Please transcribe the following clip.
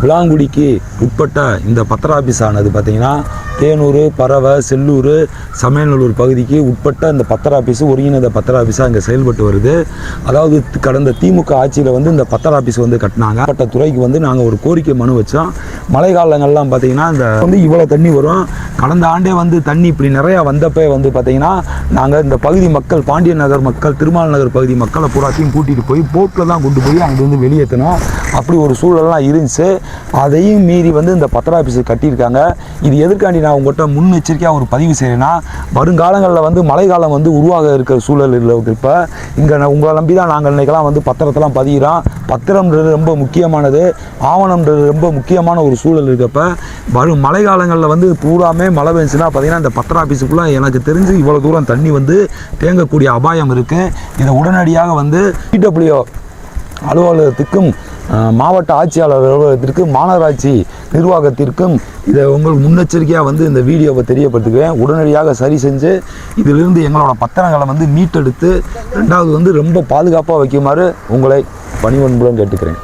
விளாங்குடிக்கு உட்பட்ட இந்த பத்திர ஆஃபீஸ் ஆனது பார்த்திங்கன்னா தேனூர், பறவை, செல்லூர், சமயநல்லூர் பகுதிக்கு உட்பட்ட இந்த பத்திர ஆஃபீஸு ஒருங்கிணைந்த பத்திர ஆஃபீஸாக இங்கே செயல்பட்டு வருது. அதாவது கடந்த திமுக ஆட்சியில் வந்து இந்த பத்திர ஆஃபீஸ் வந்து கட்டினாங்க. பட்ட துறைக்கு வந்து நாங்கள் ஒரு கோரிக்கை மனு வச்சோம். மழை காலங்கள்லாம் பார்த்திங்கன்னா இந்த வந்து இவ்வளோ தண்ணி வரும். கடந்த ஆண்டே வந்து தண்ணி இப்படி நிறையா வந்தப்போ வந்து பார்த்திங்கன்னா நாங்கள் இந்த பகுதி மக்கள், பாண்டியன் நகர் மக்கள், திருமால் நகர் பகுதி மக்களை பூராத்தையும் கூட்டிகிட்டு போய் போட்டில் தான் கொண்டு போய் அங்கே வந்து வெளியேற்றணும். அப்படி ஒரு சூழலாம் இருந்துச்சு. அதையும் மீறி வந்து இந்த பத்திர ஆஃபீஸை கட்டியிருக்காங்க. இது எதற்காண்டி நான் உங்கள்கிட்ட முன்னெச்சரிக்கையாக ஒரு பதிவு செய்கிறேன்னா, வருங்காலங்களில் வந்து மழை காலம் வந்து உருவாக இருக்கிற சூழல் இல்லை. இப்போ இங்கே உங்களை நம்பி தான் நாங்கள் இன்றைக்கெல்லாம் வந்து பத்திரத்தெல்லாம் பதிகிறோம். பத்திரம்ன்றது ரொம்ப முக்கியமானது, ஆவணம்ன்றது ரொம்ப முக்கியமான ஒரு சூழல் இருக்கப்போ வரும் மழை காலங்களில் வந்து பூராமே மழை பெஞ்சுன்னா பார்த்திங்கன்னா இந்த பத்திர ஆஃபீஸுக்குள்ளே எனக்கு தெரிஞ்சு இவ்வளோ தூரம் தண்ணி வந்து தேங்கக்கூடிய அபாயம் இருக்குது. இதை உடனடியாக வந்து பிடபிள்யூ அலுவலகத்துக்கும் மாவட்ட ஆட்சியாளர் அலுவலகத்திற்கும் மாநகராட்சி நிர்வாகத்திற்கும் இதை உங்களுக்கு முன்னெச்சரிக்கையாக வந்து இந்த வீடியோவை தெரியப்படுத்துகிறேன். உடனடியாக சரி செஞ்சு இதிலிருந்து எங்களோட பத்திரங்களை வந்து மீட்டெடுத்து ரெண்டாவது வந்து ரொம்ப பாதுகாப்பாக வைக்குமாறு உங்களை பணிவன்புடன் கேட்டுக்கிறேன்.